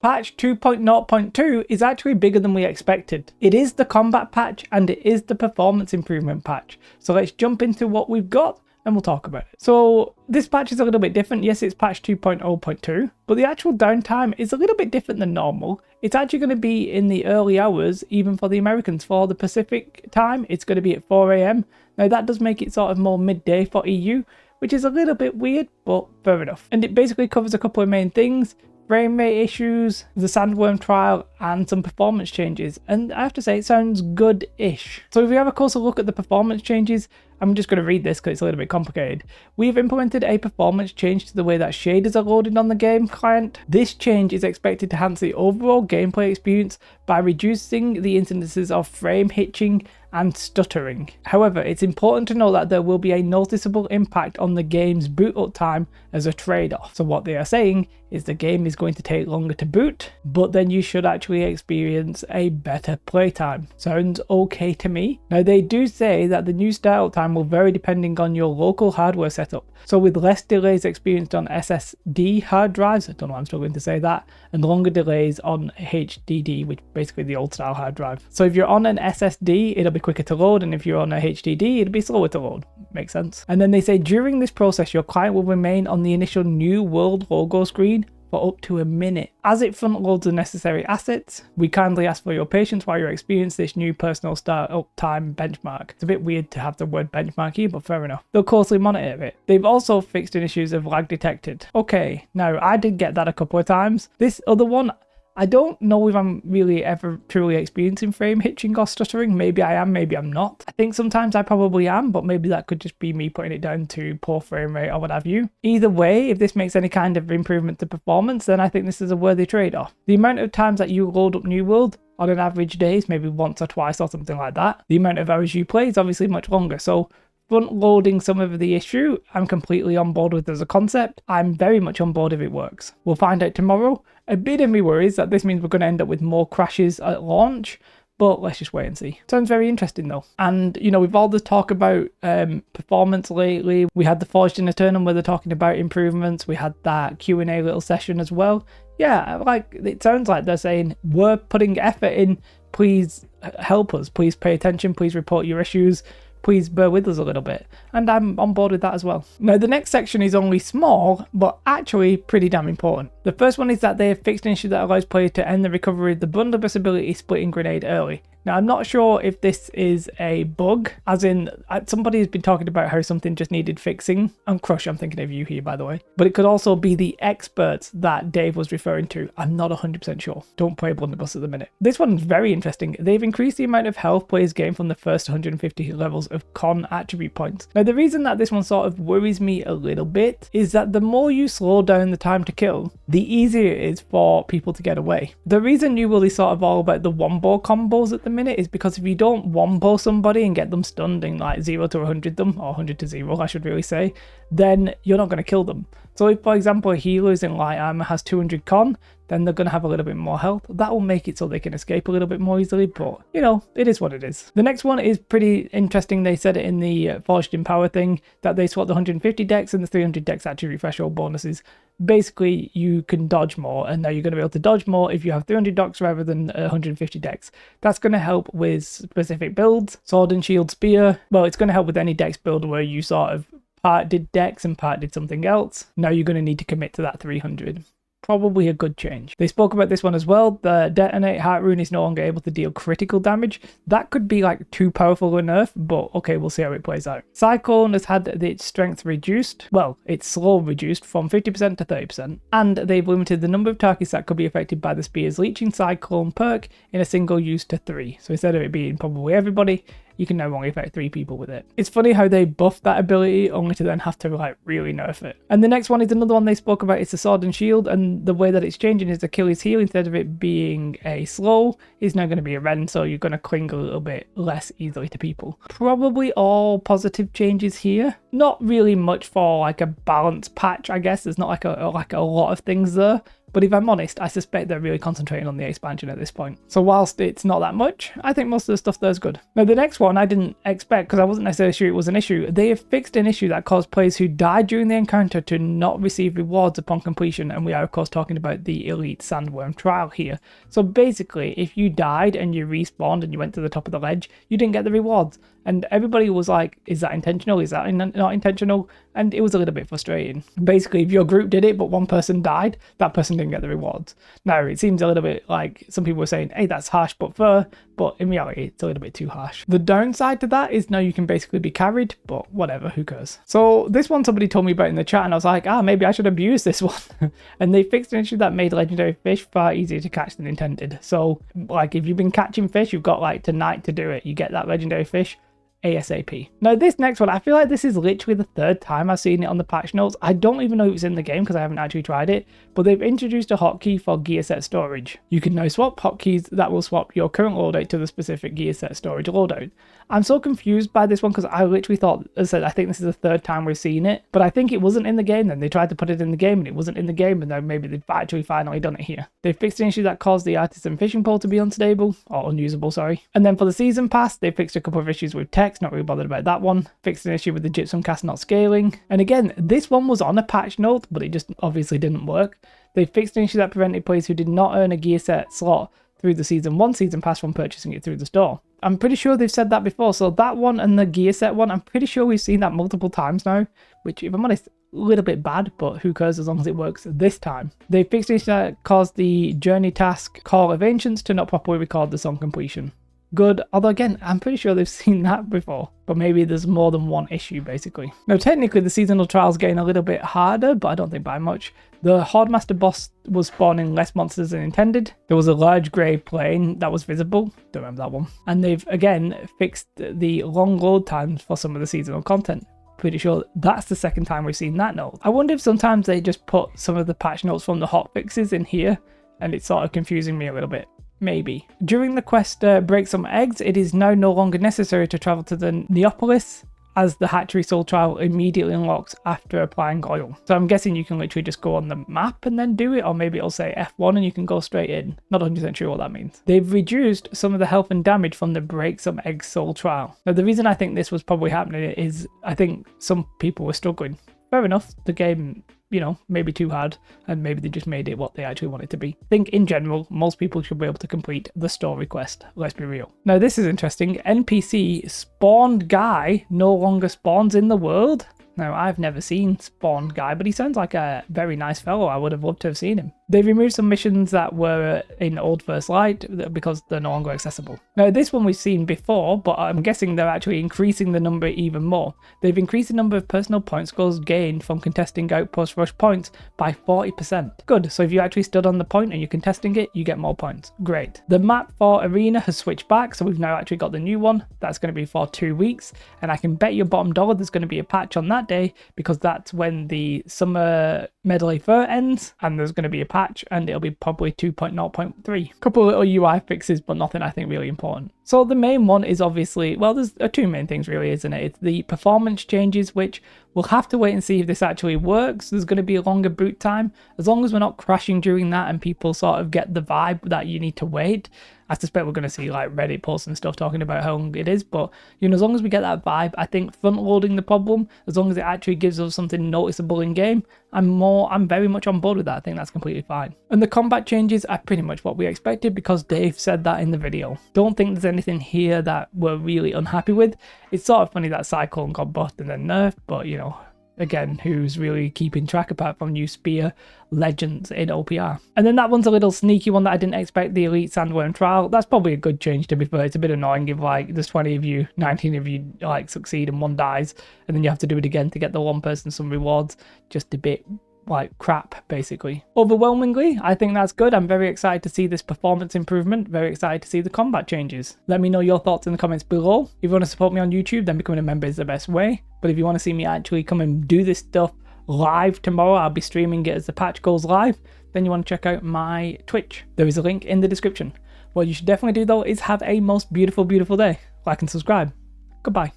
Patch 2.0.2 is actually bigger than we expected. It is the combat patch and it is the performance improvement patch. So let's jump into what we've got and we'll talk about it. So this patch is a little bit different. Yes, it's patch 2.0.2, but the actual downtime is a little bit different than normal. It's actually going to be in the early hours, even for the Americans. For the Pacific time, it's going to be at 4 AM. Now that does make it sort of more midday for EU, which is a little bit weird, but fair enough. And it basically covers a couple of main things: frame rate issues, the Sandworm trial, and some performance changes. And I have to say, it sounds good-ish. So if we have a closer look at the performance changes, I'm just going to read this because it's a little bit complicated. We've implemented a performance change to the way that shaders are loaded on the game client. This change is expected to enhance the overall gameplay experience by reducing the incidences of frame hitching and stuttering. However, it's important to note that there will be a noticeable impact on the game's boot up time as a trade-off. So what they are saying is the game is going to take longer to boot, but then you should actually experience a better playtime. Sounds okay to me. Now they do say that the new start time will vary depending on your local hardware setup. So with less delays experienced on SSD hard drives, I don't know why I'm struggling to say that, and longer delays on HDD, which basically the old style hard drive. So if you're on an SSD, it'll be quicker to load, and if you're on a HDD, it'll be slower to load. Makes sense. And then they say during this process, your client will remain on the initial New World logo screen for up to a minute. As it front loads the necessary assets, we kindly ask for your patience while you experience this new personal startup time benchmark. It's a bit weird to have the word benchmark here, but fair enough. They'll closely monitor it. They've also fixed in issues of lag detected. Okay, now I did get that a couple of times. This other one, I don't know if I'm really ever truly experiencing frame hitching or stuttering. Maybe I am, maybe I'm not. I think sometimes I probably am, but maybe that could just be me putting it down to poor frame rate or what have you. Either way, if this makes any kind of improvement to performance, then I think this is a worthy trade-off. The amount of times that you load up New World on an average days, maybe once or twice or something like that, the amount of hours you play is obviously much longer. So front loading some of the issue, I'm completely on board with as a concept. I'm very much on board if it works. We'll find out tomorrow. A bit of me worries that this means we're going to end up with more crashes at launch, but let's just wait and see. Sounds very interesting though. And you know, with all the talk about performance lately, we had the Forged in Eternum where they're talking about improvements. We had that Q&A little session as well. Yeah, like it sounds like they're saying we're putting effort in. Please help us. Please pay attention. Please report your issues. Please bear with us a little bit, and I'm on board with that as well. Now the next section is only small, but actually pretty damn important. The first one is that they have fixed an issue that allows players to end the recovery of the blunderbuss ability splitting grenade early. Now I'm not sure if this is a bug, as in somebody has been talking about how something just needed fixing. And Crush, I'm thinking of you here by the way. But it could also be the experts that Dave was referring to. I'm not 100% sure. Don't play blunderbuss at the minute. This one's very interesting. They've increased the amount of health players gain from the first 150 levels of con attribute points. Now the reason that this one sort of worries me a little bit is that the more you slow down the time to kill, the easier it is for people to get away. The reason New World is sort of all about the wombo combos at the minute is because if you don't wombo somebody and get them stunned in like 0 to 100 them, or 100 to 0 I should really say, then you're not going to kill them. So if for example a healer is in light armor has 200 con, then they're going to have a little bit more health. That will make it so they can escape a little bit more easily, but you know, it is what it is. The next one is pretty interesting. They said it in the Forged in Power thing that they swap the 150 dex and the 300 dex attribute threshold bonuses. Basically, you can dodge more, and now you're going to be able to dodge more if you have 300 dex rather than 150 dex. That's going to help with specific builds, sword and shield spear. Well, it's going to help with any dex build where you sort of part did dex and part did something else. Now you're going to need to commit to that 300. Probably a good change. They spoke about this one as well. The Detonate Heart Rune is no longer able to deal critical damage. That could be like too powerful a nerf, but okay, we'll see how it plays out. Cyclone has had its strength reduced. Well, its slow reduced from 50% to 30%. And they've limited the number of targets that could be affected by the Spear's Leeching Cyclone perk in a single use to 3. So instead of it being probably everybody, you can now only affect 3 people with it. It's funny how they buffed that ability only to then have to like really nerf it. And the next one is another one they spoke about. It's the Sword and Shield, and the way that it's changing is Achilles heel, instead of it being a slow, is now going to be a rend, so you're going to cling a little bit less easily to people. Probably all positive changes here. Not really much for like a balanced patch, I guess. There's not like a lot of things there. But But if I'm honest, I suspect they're really concentrating on the expansion at this point. So whilst it's not that much, I think most of the stuff there is good. Now the next one I didn't expect, because I wasn't necessarily sure it was an issue. They have fixed an issue that caused players who died during the encounter to not receive rewards upon completion, and we are of course talking about the Elite Sandworm trial here. So basically, if you died and you respawned and you went to the top of the ledge, you didn't get the rewards. And everybody was like, is that intentional? Is that not intentional? And it was a little bit frustrating. Basically, if your group did it, but one person died, that person didn't get the rewards. Now, it seems a little bit like some people were saying, hey, that's harsh but fair. But in reality, it's a little bit too harsh. The downside to that is now you can basically be carried, but whatever, who cares? So this one somebody told me about in the chat, and I was like, maybe I should abuse this one. And they fixed an issue that made legendary fish far easier to catch than intended. So like if you've been catching fish, you've got like tonight to do it. You get that legendary fish ASAP. Now this next one, I feel like this is literally the third time I've seen it on the patch notes. I don't even know if it's in the game because I haven't actually tried it, but they've introduced a hotkey for gear set storage. You can now swap hotkeys that will swap your current loadout to the specific gear set storage loadout. I'm so confused by this one because I literally thought, as I said, I think this is the third time we've seen it, but I think it wasn't in the game then. They tried to put it in the game and it wasn't in the game, and now maybe they've actually finally done it here. They fixed an issue that caused the artisan fishing pole to be unstable, or unusable, sorry. And then for the season pass, they fixed a couple of issues with text, not really bothered about that one. Fixed an issue with the gypsum cast not scaling. And again, this one was on a patch note, but it just obviously didn't work. They fixed an issue that prevented players who did not earn a gear set slot through the season 1 season pass from purchasing it through the store. I'm pretty sure they've said that before, so that one and the gear set one, I'm pretty sure we've seen that multiple times now, which if I'm honest, a little bit bad, but who cares as long as it works this time. They fixed an issue that caused the journey task Call of Ancients to not properly record the song completion. Good, although again, I'm pretty sure they've seen that before, but maybe there's more than one issue basically. Now technically the seasonal trial's getting a little bit harder, but I don't think by much. The Hordemaster boss was spawning less monsters than intended. There was a large grey plane that was visible, don't remember that one. And they've again fixed the long load times for some of the seasonal content. Pretty sure that's the second time we've seen that note. I wonder if sometimes they just put some of the patch notes from the hotfixes in here and it's sort of confusing me a little bit. Maybe. During the quest Break Some Eggs, it is now no longer necessary to travel to the Neopolis, as the hatchery soul trial immediately unlocks after applying oil. So I'm guessing you can literally just go on the map and then do it, or maybe it'll say F1 and you can go straight in. Not 100% sure what that means. They've reduced some of the health and damage from the Break Some Eggs soul trial. Now the reason I think this was probably happening is I think some people were struggling. Fair enough, the game, you know, maybe too hard, and maybe they just made it what they actually want it to be. I think in general, most people should be able to complete the story quest, let's be real. Now this is interesting, NPC spawned guy no longer spawns in the world. Now, I've never seen Spawned Guy, but he sounds like a very nice fellow. I would have loved to have seen him. They removed some missions that were in Old First Light because they're no longer accessible. Now, this one we've seen before, but I'm guessing they're actually increasing the number even more. They've increased the number of personal point scores gained from contesting Outpost Rush points by 40%. Good, so if you actually stood on the point and you're contesting it, you get more points. Great. The map for Arena has switched back, so we've now actually got the new one. That's going to be for 2 weeks, and I can bet your bottom dollar there's going to be a patch on that day, because that's when the summer medley fair ends, and there's going to be a patch, and it'll be probably 2.0.3. Couple of little UI fixes, but nothing I think really important. So the main one is obviously, well, there's two main things really, isn't it? It's the performance changes, which we'll have to wait and see if this actually works. There's going to be a longer boot time. As long as we're not crashing during that and people sort of get the vibe that you need to wait, I suspect we're going to see like Reddit posts and stuff talking about how long it is, but you know, as long as we get that vibe, I think front loading the problem, as long as it actually gives us something noticeable in game, I'm very much on board with that. I think that's completely fine. And the combat changes are pretty much what we expected, because Dave said that in the video. Don't think there's anything here that we're really unhappy with. It's sort of funny that Cyclone got buffed and then nerfed, but you know, again, who's really keeping track apart from new spear legends in OPR? And then that one's a little sneaky one that I didn't expect, the Elite Sandworm trial. That's probably a good change, to be fair. It's a bit annoying if like there's 20 of you, 19 of you like succeed and one dies, and then you have to do it again to get the one person some rewards. Just a bit like crap, basically. Overwhelmingly, I think that's good. I'm very excited to see this performance improvement, very excited to see the combat changes. Let me know your thoughts in the comments below. If you want to support me on YouTube, then becoming a member is the best way. But if you want to see me actually come and do this stuff live tomorrow, I'll be streaming it as the patch goes live, then you want to check out my Twitch. There is a link in the description. What you should definitely do though is have a most beautiful, beautiful day. Like and subscribe. Goodbye.